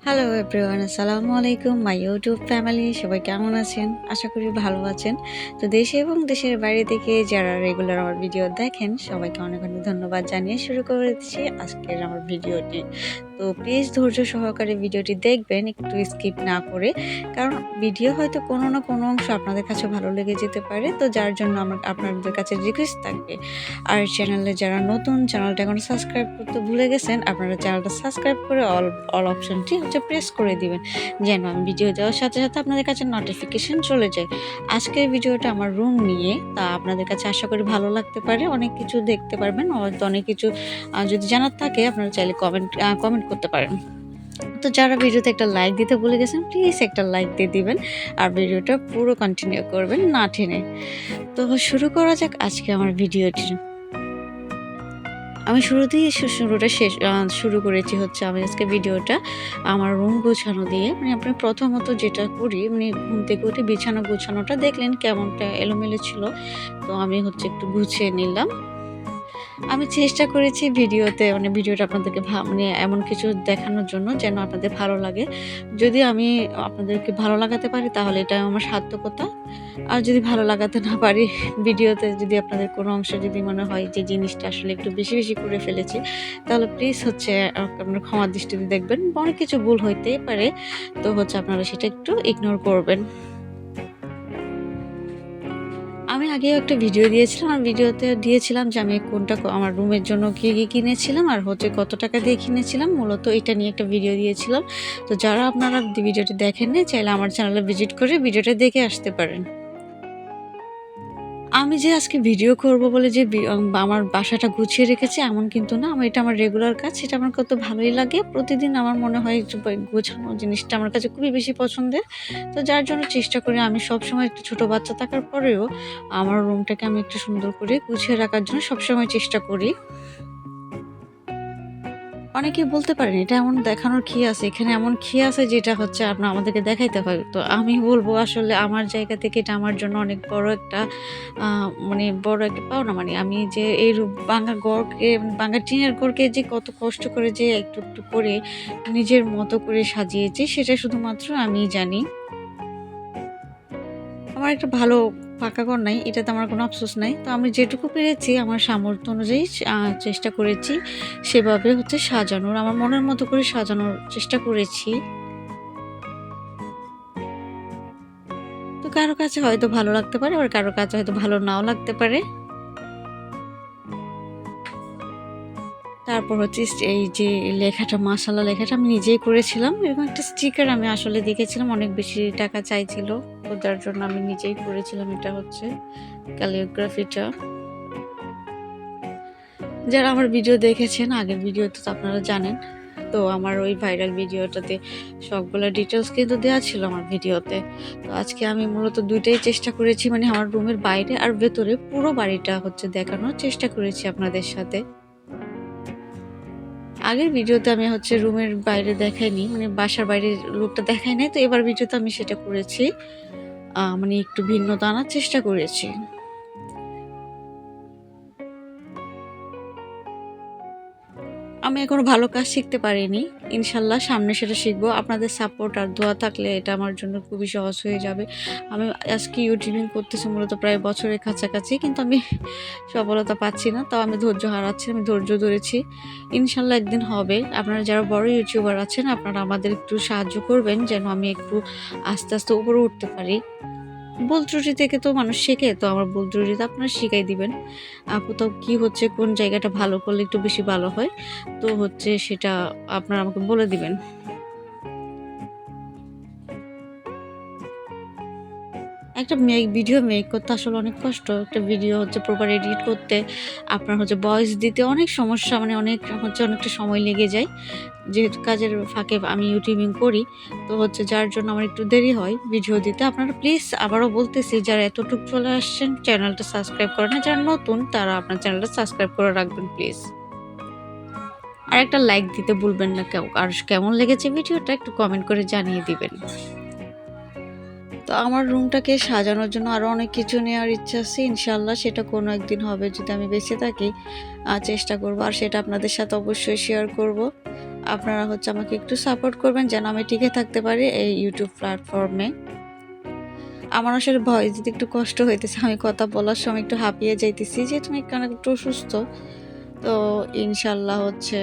Hello everyone, আসসালামু আলাইকুম my YouTube family. সবাই কেমন আছেন? আশা করি ভালো আছেন। তো দেশে এবং দেশের বাইরে থেকে যারা রেগুলার আমার ভিডিও দেখেন সবাইকে অনেক অনেক ধন্যবাদ জানিয়ে শুরু করে দিচ্ছি আজকের আমার ভিডিওটি। তো প্লিজ ধৈর্য সহকারে ভিডিওটি দেখবেন, একটু স্কিপ না করে, কারণ ভিডিও হয়তো কোনো না কোনো অংশ আপনাদের কাছে ভালো লেগে যেতে পারে। তো যার জন্য আমার আপনাদের কাছে রিকোয়েস্ট থাকবে, আর চ্যানেলে যারা নতুন, চ্যানেলটা এখন সাবস্ক্রাইব করতে ভুলে গেছেন, আপনারা চ্যানেলটা সাবস্ক্রাইব করে অল অল অপশনটি প্রেস করে দিবেন, যেন আমি ভিডিও দেওয়ার সাথে সাথে আপনাদের কাছে নোটিফিকেশন চলে যায়। আজকের ভিডিওটা আমার রুম নিয়ে, তা আপনাদের কাছে আশা করি ভালো লাগতে পারে। অনেক কিছু দেখতে পারবেন, হয়তো অনেক কিছু যদি জানার থাকে আপনারা চাইলে কমেন্ট করতে পারেন। তো যারা ভিডিওতে একটা লাইক দিতে ভুলে গেছেন, প্লিজ একটা লাইক দিয়ে দিবেন, আর ভিডিওটা পুরো কন্টিনিউ করবেন না টেনে। তো শুরু করা যাক আজকে আমার ভিডিওটি। আমি শুরুতেই শুরু করেছি হচ্ছে, আমি আজকে ভিডিওটা আমার রুম গোছানো দিয়ে। আপনার প্রথমত যেটা করি, ঘুম থেকে উঠে বিছানা গোছানোটা দেখলেন কেমনটা এলোমেলো ছিল। তো আমি হচ্ছে একটু গুছিয়ে নিলাম। আমি চেষ্টা করেছি ভিডিওতে, ভিডিওটা আপনাদেরকে এমন কিছু দেখানোর জন্য যেন আপনাদের ভালো লাগে। যদি আমি আপনাদেরকে ভালো লাগাতে পারি তাহলে এটা আমার সার্থকতা। আর যদি ভালো লাগাতে না পারি, ভিডিওতে যদি আপনাদের কোনো অংশে যদি মনে হয় যে জিনিসটা আসলে একটু বেশি বেশি করে ফেলেছি, তাহলে প্লিজ হচ্ছে আপনারা ক্ষমার দৃষ্টিতে দেখবেন। অনেক কিছু ভুল হইতেই পারে, তো হচ্ছে আপনারা সেটা একটু ইগনোর করবেন। আমি আগেও একটা ভিডিও দিয়েছিলাম, আর ভিডিওতে দিয়েছিলাম যে আমি কোনটা আমার রুমের জন্য কি কিনেছিলাম, আর হচ্ছে কত টাকা দিয়ে কিনেছিলাম। মূলত এটা নিয়ে একটা ভিডিও দিয়েছিলাম। তো যারা আপনারা ভিডিওটি দেখেননি, চাইলে আমার চ্যানেলে ভিজিট করে ভিডিওটা দেখে আসতে পারেন। আমি যে আজকে ভিডিও করব বলে যে আমার বাসাটা গুছিয়ে রেখেছি এমন কিন্তু না। এটা আমার রেগুলার কাজ। সেটা আমার কত ভালোই লাগে। প্রতিদিন আমার মনে হয় যে গোছানো জিনিসটা আমার কাছে খুবই বেশি পছন্দের। তো যার জন্য চেষ্টা করি আমি সবসময়, একটু ছোট বাচ্চা থাকার পরেও আমার রুমটাকে আমি একটু সুন্দর করে গুছিয়ে রাখার জন্য সবসময় চেষ্টা করি। অনেকেই বলতে পারেন এটা এমন দেখানোর কি আছে? এখানে এমন কি আছে যেটা হচ্ছে আমাদেরকে দেখাইতে হয়? তো আমি বলব আসলে আমার জায়গা থেকে এটা আমার জন্য অনেক বড় একটা আ বড় একটা পাওনা। আমি যে এই ভাঙা ঘরকে, ভাঙা টিনের ঘরকে যে কত কষ্ট করে যে একটু, একটু করে নিজের মতো করে সাজিয়েছি সেটা শুধুমাত্র আমিই জানি। আমার একটা ভালো পাকা ঘর নাই, এটাতে আমার কোনো আফসোস নাই। তো আমি যেটুকু পেরেছি আমার সামর্থ্য অনুযায়ী চেষ্টা করেছি সেভাবে হচ্ছে সাজানোর, আমার মনের মতো করে সাজানোর চেষ্টা করেছি। তো কারো কাছে হয়তো ভালো লাগতে পারে, আবার কারো কাছে হয়তো ভালো নাও লাগতে পারে। তারপর হচ্ছে এই যে লেখাটা, মাশাআল্লাহ লেখাটা আমি নিজেই করেছিলাম। এরকম একটা স্টিকার আমি আসলে দেখেছিলাম, অনেক বেশি টাকা চাইছিল। তো যার জন্য আমি নিজেই করেছিলাম। এটা হচ্ছে ক্যালিগ্রাফিটা। যারা আমার ভিডিও দেখেছেন, আগের ভিডিওতে তো আপনারা জানেন। তো আমার ওই ভাইরাল ভিডিওটাতে সবগুলা ডিটেইলস কিন্তু দেওয়া ছিল আমার ভিডিওতে। তো আজকে আমি মূলত ২ টাই চেষ্টা করেছি, আমার রুমের বাইরে আর ভেতরে পুরো বাড়িটা হচ্ছে দেখানোর চেষ্টা করেছি আপনাদের সাথে। আগের ভিডিওতে আমি হচ্ছে রুমের বাইরে দেখাইনি, বাসার বাইরের লুকটা দেখাই নাই। তো এবার ভিডিওতে আমি সেটা করেছি। একটু ভিন্নতা আনার চেষ্টা করেছি। আমি এখনো ভালো কাজ শিখতে পারিনি। ইনশাআল্লাহ সামনে সেটা শিখবো। আপনাদের সাপোর্ট আর দোয়া থাকলে এটা আমার জন্য খুবই সহজ হয়ে যাবে। আমি আজকে ইউটিউবিং করতেছি মূলত প্রায় বছরের কাছাকাছি। কিন্তু আমি সফলতা পাচ্ছি না। তাও আমি ধৈর্য হারাচ্ছি না, আমি ধৈর্য ধরেছি। ইনশাআল্লাহ একদিন হবে। আপনারা যারা বড় ইউটিউবার আছেন, আপনারা আমাদের একটু সাহায্য করবেন যেন আমি একটু আস্তে, আস্তে উপরে উঠতে পারি। ভুল ত্রুটি থেকে তো মানুষ শেখে। তো আমার ভুল ত্রুটিটা আপনারা শিখাই দিবেন। কোথাও কি হচ্ছে, কোন জায়গাটা ভালো করলে একটু বেশি ভালো হয়, তো হচ্ছে সেটা আপনারা আমাকে বলে দিবেন। একটা ভিডিও মেক করতে আসলে অনেক কষ্ট। একটা ভিডিও হচ্ছে প্রপার এডিট করতে, আপনার হচ্ছে ভয়েস দিতে অনেক সমস্যা, অনেকটা সময় লেগে যায়। যেহেতু কাজের ফাঁকে আমি ইউটিউবিং করি, তো হচ্ছে যার জন্য আমার একটু দেরি হয় ভিডিও দিতে। আপনারা প্লিজ, আবারও বলতেছি, যারা এতটুকু চলে আসছেন চ্যানেলটা সাবস্ক্রাইব করে না, যারা নতুন তারা আপনার চ্যানেলটা সাবস্ক্রাইব করে রাখবেন প্লিজ। আর একটা লাইক দিতে ভুলবেন না কেউ। আর কেমন লেগেছে ভিডিওটা একটু কমেন্ট করে জানিয়ে দিবেন। তো আমার রুমটাকে সাজানোর জন্য আরও অনেক কিছু নেওয়ার ইচ্ছা আছে। ইনশাআল্লাহ সেটা কোনো একদিন হবে, যদি আমি বেঁচে থাকি। চেষ্টা করব, আর সেটা আপনাদের সাথে অবশ্যই শেয়ার করব। আপনারা হচ্ছে আমাকে একটু সাপোর্ট করবেন যেন আমি টিকে থাকতে পারি এই ইউটিউব প্ল্যাটফর্মে। আমার আসলে ভয়েস দিতে একটু কষ্ট হইতেছে। আমি কথা বলার সময় একটু হাঁপিয়ে যাইতেছি যেহেতু আমি একটু অসুস্থ। তো ইনশাল্লাহ হচ্ছে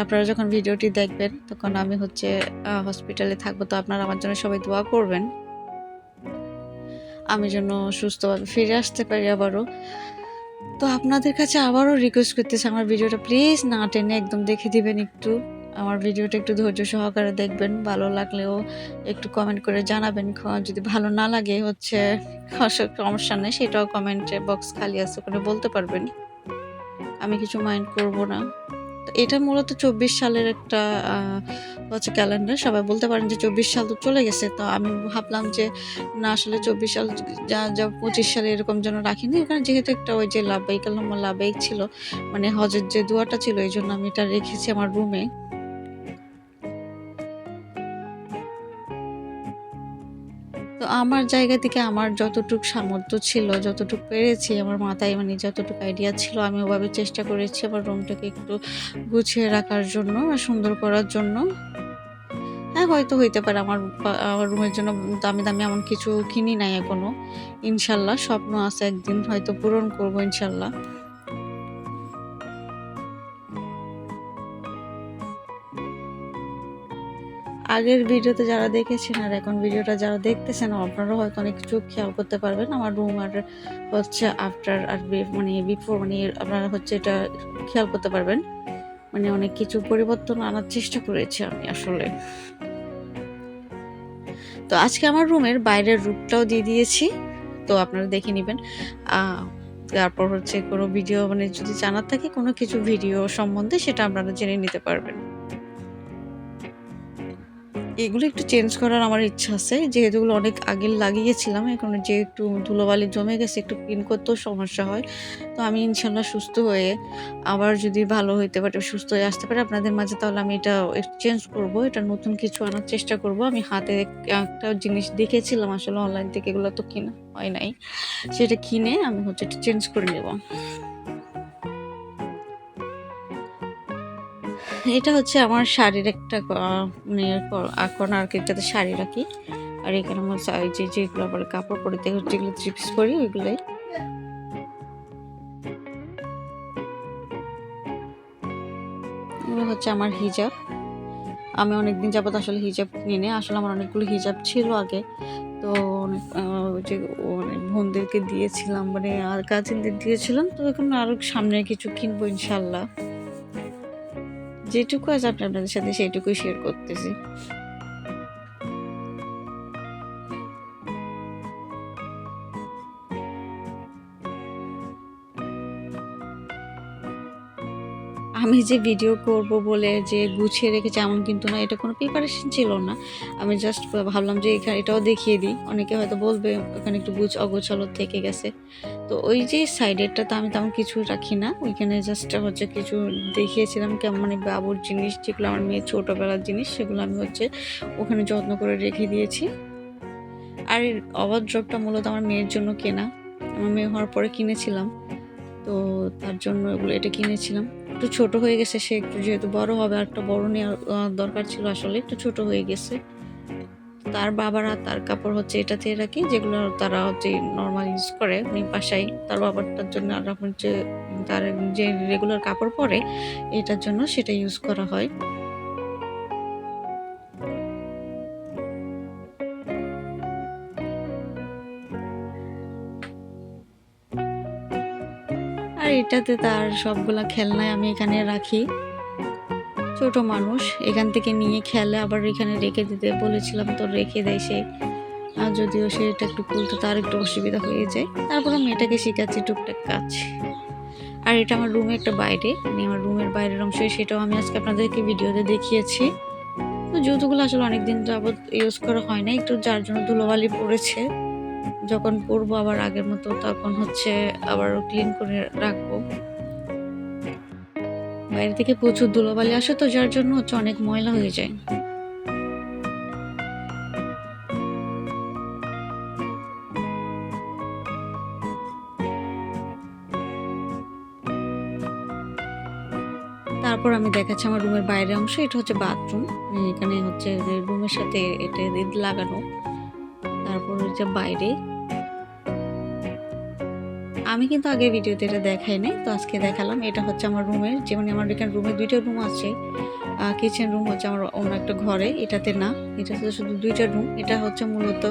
আপনারা যখন ভিডিওটি দেখবেন তখন আমি হচ্ছে হসপিটালে থাকবো। তো আপনারা আমার জন্য সবাই দোয়া করবেন। আমি যেন সুস্থভাবে ফিরে আসতে পারি আবারও। তো আপনাদের কাছে আবারও রিকোয়েস্ট করতেছি আমার ভিডিওটা প্লিজ না টেনে একদম দেখে দিবেন একটু। আমার ভিডিওটা একটু ধৈর্য সহকারে দেখবেন। ভালো লাগলেও একটু কমেন্ট করে জানাবেন। যদি ভালো না লাগে হচ্ছে সমস্যা নেই, সেটাও কমেন্টে বক্স খালি আছে, ওখানে বলতে পারবেন। আমি কিছু মাইন্ড করব না। তো এটা মূলত ২৪ সালের একটা হচ্ছে ক্যালেন্ডার। সবাই বলতে পারেন যে ২৪ সাল তো চলে গেছে। তো আমি ভাবলাম যে না, আসলে ২৪ সাল যা ২৫ সালে এরকম যেন রাখিনি। ওখানে যেহেতু একটা ওই যে লাব্বাইক আল্লাহুম্মা লাব্বাইক ছিল, মানে হজের যে দোয়াটা ছিল, এইজন্য আমি এটা রেখেছি আমার রুমে। তো আমার জায়গা থেকে আমার যতটুক সামর্থ্য ছিল, যতটুক পেরেছি, আমার মাথায় মানে যতটুকু আইডিয়া ছিল, আমি ওভাবে চেষ্টা করেছি আমার রুমটাকে একটু গুছিয়ে রাখার জন্য আর সুন্দর করার জন্য। হ্যাঁ, হয়তো হইতে পারে আমার রুমের জন্য দামি, দামি এমন কিছু কিনি নাই এখনো। ইনশাল্লাহ স্বপ্ন আছে একদিন হয়তো পূরণ করব ইনশাল্লাহ। আগের ভিডিওতে যারা দেখেছেন আর এখন ভিডিওটা যারা দেখতেছেন, আপনারাও হয়তো অনেক কিছু খেয়াল করতে পারবেন। আমার রুম আর হচ্ছে আফটার আর মানে বিফোর, মানে আপনারা হচ্ছে এটা খেয়াল করতে পারবেন। মানে অনেক কিছু পরিবর্তন আনার চেষ্টা করেছি আমি আসলে। তো আজকে আমার রুমের বাইরের রূপটাও দিয়ে দিয়েছি। তো আপনারা দেখে নিবেন। তারপর হচ্ছে কোনো ভিডিও মানে যদি জানার থাকে কোনো কিছু ভিডিও সম্বন্ধে, সেটা আপনারা জেনে নিতে পারবেন। এগুলো একটু চেঞ্জ করার আমার ইচ্ছা আছে। যেহেতু এগুলো অনেক আগে লাগিয়েছিলাম, এখন যে একটু ধুলোবালি জমে গেছে, একটু ক্লিন করতেও সমস্যা হয়। তো আমি ইনশাল্লাহ সুস্থ হয়ে আবার যদি ভালো হইতে পারে, সুস্থ হয়ে আসতে পারে আপনাদের মাঝে, তাহলে আমি এটা চেঞ্জ করব। এটা নতুন কিছু আনার চেষ্টা করব। আমি হাতে একটা জিনিস দেখেছিলাম আসলে অনলাইন থেকে, এগুলো তো কেনা হয় নাই। সেটা কিনে আমি হচ্ছে এটা চেঞ্জ করে নেব। এটা হচ্ছে আমার শাড়ির একটা মানে কর্নার, যেটাতে শাড়ি রাখি। আর এখানে আমার যেগুলো আবার কাপড় পরিতে যেগুলো চিপস করি ওইগুলোই। এগুলো হচ্ছে আমার হিজাব। আমি অনেকদিন যাবত আসলে হিজাব কিনি। আসলে আমার অনেকগুলো হিজাব ছিল আগে। তো অনেক যে বোনদেরকে দিয়েছিলাম, মানে আর কাজিনদের দিয়েছিলাম। তো এখন আরো সামনে কিছু কিনবো ইনশাল্লাহ। যেটুকু আছে আপনাদের সাথে সেইটুকুই শেয়ার করতেছি। আমি যে ভিডিও করব বলে যে গুছিয়ে রেখেছি এমন কিন্তু না, এটা কোনো প্রিপারেশন ছিল না। আমি জাস্ট ভাবলাম যে এটাও দেখিয়ে দিই। অনেকে হয়তো বলবে ওখানে একটু অগোছালো থেকে গেছে। তো ওই যে সাইডেরটাতে আমি তেমন কিছু রাখি না। ওইখানে জাস্ট হচ্ছে কিছু দেখিয়েছিলাম কেমন, মানে বাবুর জিনিস যেগুলো আমার মেয়ের ছোটোবেলার জিনিস, সেগুলো আমি হচ্ছে ওখানে যত্ন করে রেখে দিয়েছি। আর ওভারড্রপটা মূলত আমার মেয়ের জন্য কেনা। আমার মেয়ে হওয়ার পরে কিনেছিলাম। তো তার জন্য এটা কিনেছিলাম। একটু ছোট হয়ে গেছে, সে একটু যেহেতু বড় হবে, আর একটা বড় নেওয়ার দরকার ছিল, আসলে একটু ছোট হয়ে গেছে। তার বাবারা তার কাপড় হচ্ছে এটাতে রাখি, যেগুলো তারা হচ্ছে নর্মাল ইউজ করে বাসায়। তার বাবারটার জন্য আর হচ্ছে তার যে রেগুলার কাপড় পরে এটার জন্য সেটা ইউজ করা হয়। আর এটাতে তার সবগুলা খেলনায় আমি এখানে রাখি। ছোট মানুষ এখান থেকে নিয়ে খেলে, আবার এখানে রেখে দিতে বলেছিলাম, তো রেখে দেয় সে। আর যদিও সে এটা একটু খুলতে তার একটু অসুবিধা হয়ে যায়, তারপরে মেয়েটাকে শেখাচ্ছি টুকটাক কাজ। আর এটা আমার রুমে একটা বাইরে, মানে আমার রুমের বাইরের অংশ, সেটাও আমি আজকে আপনাদেরকে ভিডিওতে দেখিয়েছি। তো জুতোগুলো আসলে অনেকদিন যাবত ইউজ করা হয় না, একটু যার জন্য ধুলোবালি পড়েছে। যখন পরবো আবার আগের মতো, তখন হচ্ছে আবার ক্লিন করে রাখবো। বাইরে থেকে প্রচুর ধুলোবালি আসে, তো যার জন্য হচ্ছে অনেক ময়লা হয়ে যায়। তারপর আমি দেখাচ্ছি আমার রুমের বাইরের অংশ। এটা হচ্ছে বাথরুম। এখানে হচ্ছে রুমের সাথে এটা লাগানো। তারপর হচ্ছে বাইরে। আমি কিন্তু আগের ভিডিওতে এটা দেখাই নাই, তো আজকে দেখালাম। এটা হচ্ছে আমার রুমের, যেমন আমার এখানে রুমে 2টা রুম আছে। কিচেন রুম হচ্ছে আমার অন্য একটা ঘরে, এটাতে না। এটা হচ্ছে শুধু 2টা রুম। এটা হচ্ছে মূলত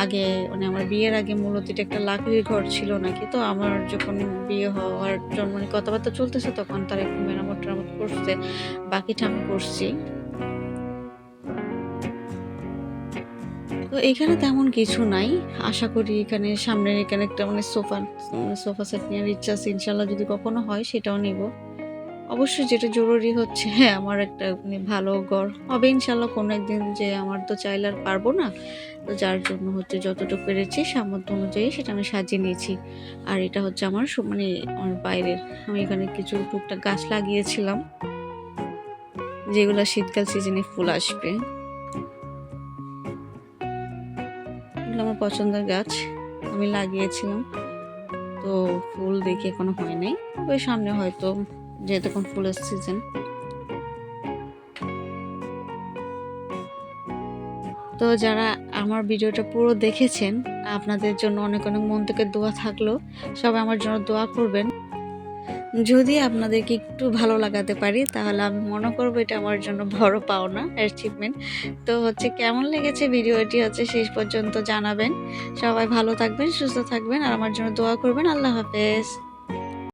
আগে মানে আমার বিয়ের আগে মূলত এটা একটা লাকড়ির ঘর ছিল নাকি। তো আমার যখন বিয়ে হওয়ার জন্য মানে কথাবার্তা চলতেছে তখন তারা একটু মেরামত করছে, বাকিটা আমি করছি। তো এখানে তেমন কিছু নাই। আশা করি এখানে সামনের এখানে একটা মানে সোফা সেট নেওয়ার ইচ্ছা আছে। ইনশাআল্লাহ যদি কখনো হয় সেটাও নিব। অবশ্যই যেটা জরুরি হচ্ছে হ্যাঁ, আমার একটা মানে ভালো ঘর হবে ইনশাআল্লাহ কোনো একদিন, যে আমার তো চাইলে আর পারবো না। তো যার জন্য হচ্ছে যতটুকু পেরেছি সামর্থ্য অনুযায়ী সেটা আমি সাজিয়ে নিয়েছি। আর এটা হচ্ছে আমার মানে আমার বাইরের। আমি এখানে কিছু টুকটাক গাছ লাগিয়েছিলাম, যেগুলা শীতকাল সিজনে ফুল আসবে। এগুলো আমার পছন্দের গাছ, আমি লাগিয়েছিলাম। তো ফুল দেখি এখনো হয় নাই, তবে সামনে হয়তো, যেহেতু এখন ফুলের সিজন। তো যারা আমার ভিডিওটা পুরো দেখেছেন, আপনাদের জন্য অনেক অনেক মন থেকে দোয়া থাকলো। সবাই আমার জন্য দোয়া করবেন। যদি আপনাদেরকে একটু ভালো লাগাতে পারি তাহলে আমি মনে করব এটা আমার জন্য বড় পাওনা, অ্যাচিভমেন্ট। তো হচ্ছে কেমন লেগেছে ভিডিওটি হচ্ছে শেষ পর্যন্ত জানাবেন। সবাই ভালো থাকবেন, সুস্থ থাকবেন আর আমার জন্য দোয়া করবেন। আল্লাহ হাফেজ।